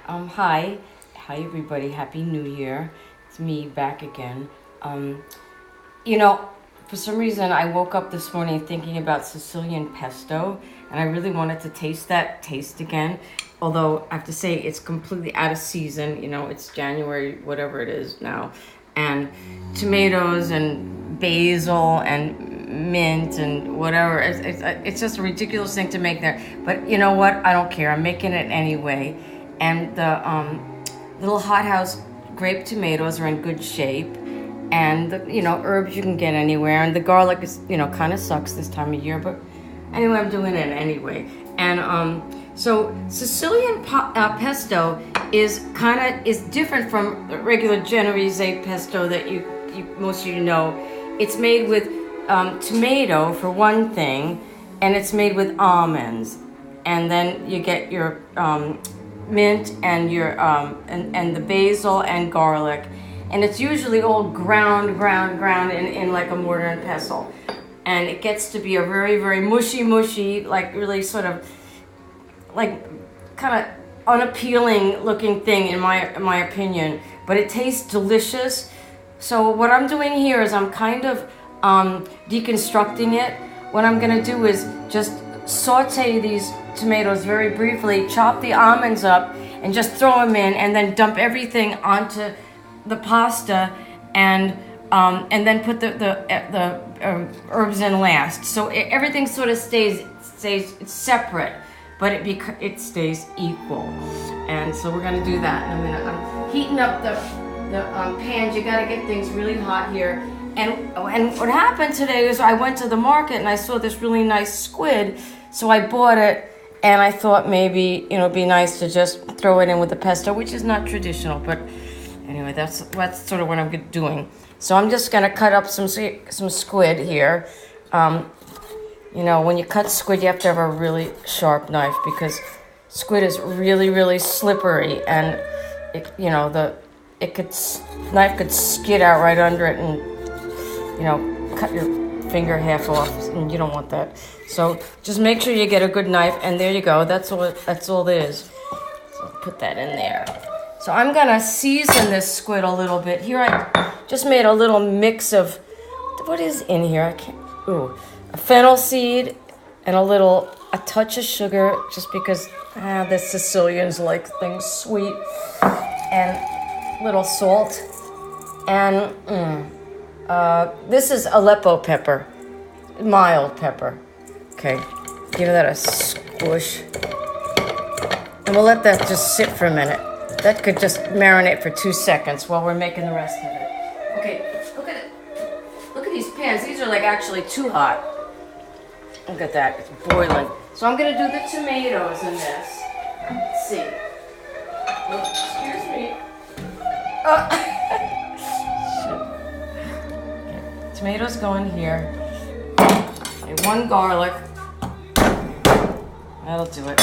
Hi. Hi, everybody. Happy New Year. It's me back again. Um, you know, for some reason, I woke up this morning thinking about Sicilian pesto, and I really wanted to taste that taste again. Although I have to say, it's completely out of season. It's January, whatever it is now. And tomatoes and basil and mint and whatever. It's just a ridiculous thing to make there. But you know what? I don't care. I'm making it anyway. And the little hothouse grape tomatoes are in good shape, and the herbs you can get anywhere, and the garlic is kind of sucks this time of year, but anyway, I'm doing it anyway. And so Sicilian pesto is different from the regular Genovese pesto that you most of you know. It's made with tomato for one thing, and it's made with almonds, and then you get your mint and your and the basil and garlic, and it's usually all ground in like a mortar and pestle, and it gets to be a very mushy, like really sort of like kind of unappealing looking thing in my opinion, but it tastes delicious. So what I'm doing here is I'm kind of deconstructing it. What I'm gonna do is just saute these tomatoes very briefly, chop the almonds up, and just throw them in, and then dump everything onto the pasta, and then put the herbs in last. So everything sort of stays separate, but it stays equal. And so we're gonna do that in a minute. I'm heating up the pans. You gotta get things really hot here. And what happened today is I went to the market and I saw this really nice squid, so I bought it, and I thought maybe it'd be nice to just throw it in with the pesto, which is not traditional, but anyway, that's sort of what I'm doing. So I'm just gonna cut up some squid here. When you cut squid, you have to have a really sharp knife, because squid is really slippery, and knife could skid out right under it, and cut your finger half off, and you don't want that. So just make sure you get a good knife, and there you go. That's all it is. So put that in there. So I'm gonna season this squid a little bit. Here I just made a little mix of, what is in here? A fennel seed and a touch of sugar, just because the Sicilians like things sweet, and little salt, and this is Aleppo pepper, mild pepper. Okay, give that a squish. And we'll let that just sit for a minute. That could just marinate for 2 seconds while we're making the rest of it. Okay, look at it. Look at these pans. These are like actually too hot. Look at that, it's boiling. So I'm gonna do the tomatoes in this. Let's see. Oh, excuse me. Okay. Tomatoes go in here. Okay, 1 garlic. That'll do it.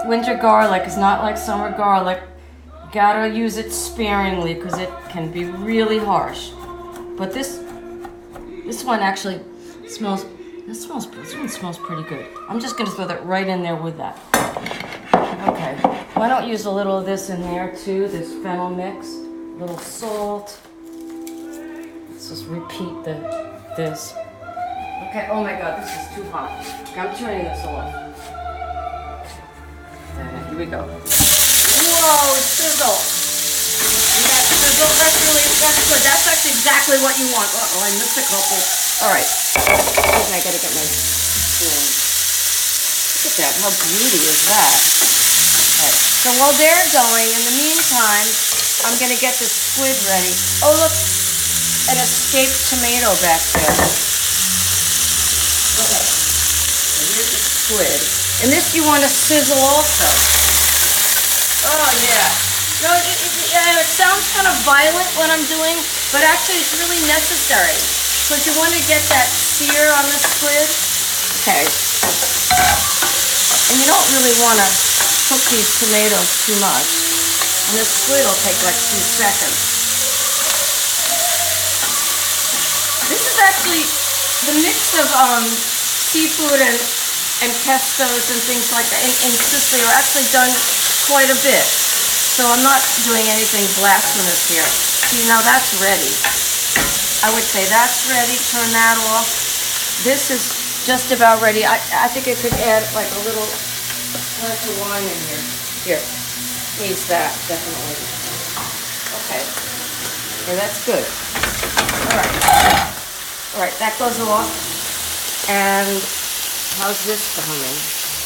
Winter garlic is not like summer garlic. You gotta use it sparingly, because it can be really harsh. But this one actually smells. This one smells pretty good. I'm just gonna throw that right in there with that. Okay. Why don't use a little of this in there too? This fennel mix, a little salt. Let's just repeat this. Okay. Oh my God, this is too hot. Okay, I'm turning this off. Here we go. Whoa, sizzle. And that sizzle, that's good. That's actually exactly what you want. Uh-oh, I missed a couple. All right. Okay, I gotta get my spoon. Look at that, how beauty is that? All right, so while they're going, in the meantime, I'm gonna get the squid ready. Oh, look, an escaped tomato back there. Okay, so here's the squid. And this you want to sizzle also. Oh, yeah. No, it sounds kind of violent what I'm doing, but actually it's really necessary. Because you want to get that sear on the squid. Okay. And you don't really want to cook these tomatoes too much. And the squid will take like 2 seconds. This is actually the mix of seafood and pestos and things like that in Sicily are actually done quite a bit. So I'm not doing anything blasphemous here. See, now that's ready. I would say that's ready. Turn that off. This is just about ready. I think I could add like a little glass of wine in here. Here, needs that, definitely. Okay, okay, that's good. All right, that goes off. And how's this coming?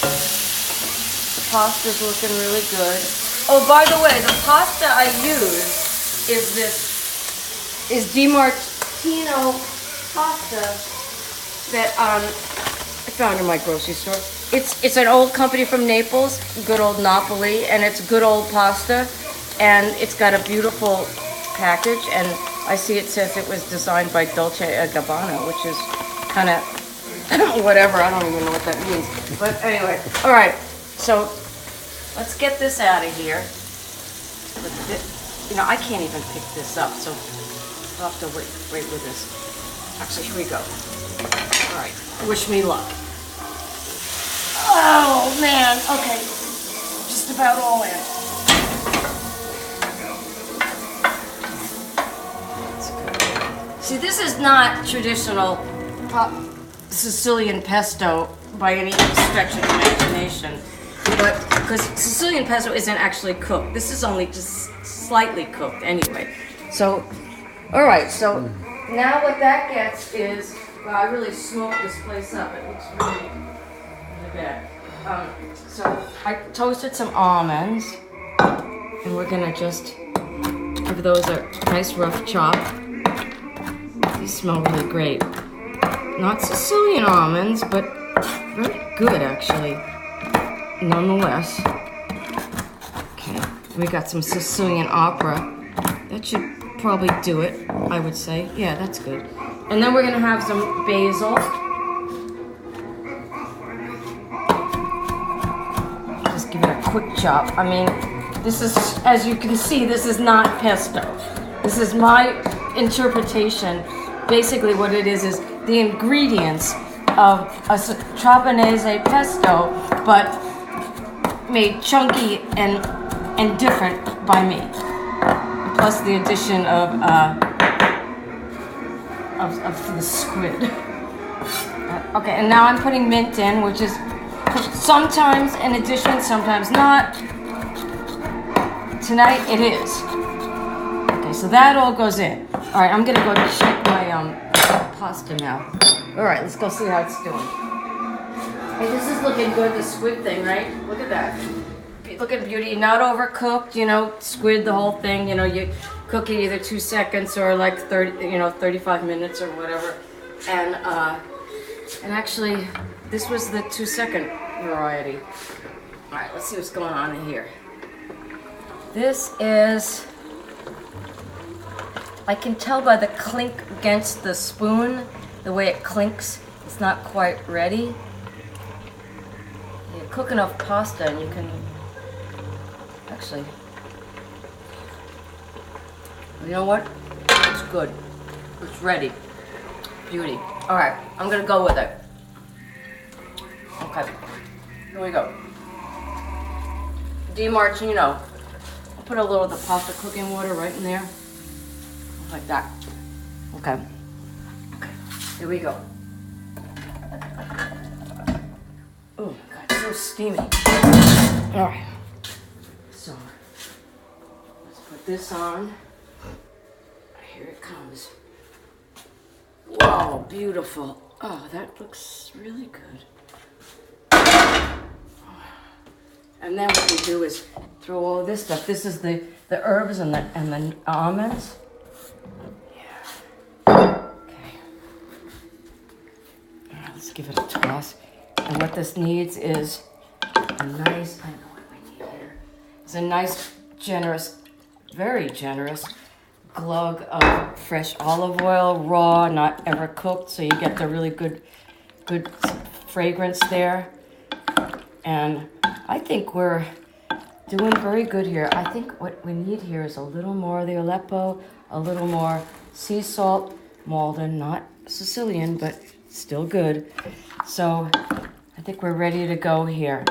The pasta's looking really good. Oh, by the way, the pasta I use is DiMartino pasta that I found in my grocery store. It's an old company from Naples, good old Napoli, and it's good old pasta, and it's got a beautiful package, and I see it says it was designed by Dolce & Gabbana, which is kind of whatever, I don't even know what that means. But anyway, all right, so let's get this out of here. You know, I can't even pick this up, so I'll have to wait with this. Actually, here we go. All right, wish me luck. Oh, man, okay, just about all in. That's good. See, this is not traditional Sicilian pesto by any stretch of imagination. But because Sicilian pesto isn't actually cooked. This is only just slightly cooked anyway. So, all right, so now what that gets is, well, I really smoked this place up. It looks really, really bad. So I toasted some almonds, and we're gonna just give those a nice rough chop. These smell really great. Not Sicilian almonds, but very good actually. Nonetheless. Okay, we got some Sicilian opera. That should probably do it, I would say. Yeah, that's good. And then we're gonna have some basil. Just give it a quick chop. I mean, this is, as you can see, this is not pesto. This is my interpretation. Basically what it is the ingredients of a Trapanese pesto, but made chunky and different by me, plus the addition of the squid. Okay, and now I'm putting mint in, which is sometimes an addition, sometimes not. Tonight it is. Okay, so that all goes in. All right, I'm gonna go check my pasta now. All right, let's go see how it's doing. Hey, this is looking good, the squid thing, right? Look at that. Look at beauty, not overcooked, you know, squid, the whole thing, you know, you cook it either 2 seconds or like 35 minutes or whatever. And actually, this was the 2-second variety. All right, let's see what's going on in here. This is, I can tell by the clink against the spoon, the way it clinks, it's not quite ready. You cook enough pasta and you can actually, you know what? It's good. It's ready. Beauty. All right, I'm gonna go with it. Okay, here we go. DiMartino. I'll put a little of the pasta cooking water right in there, like that. Okay. Okay. Here we go. Oh my God, so steamy. All right. So let's put this on. Here it comes. Wow, beautiful. Oh, that looks really good. And then what we do is throw all this stuff. This is the herbs and the almonds. Yeah. Okay. All right, let's give it a toss. And what this needs is a nice, I know what we need here. It's a nice, generous, very generous glug of fresh olive oil, raw, not ever cooked, so you get the really good fragrance there. And I think we're doing very good here. I think what we need here is a little more of the Aleppo, a little more sea salt, Malden, not Sicilian, but still good. So I think we're ready to go here.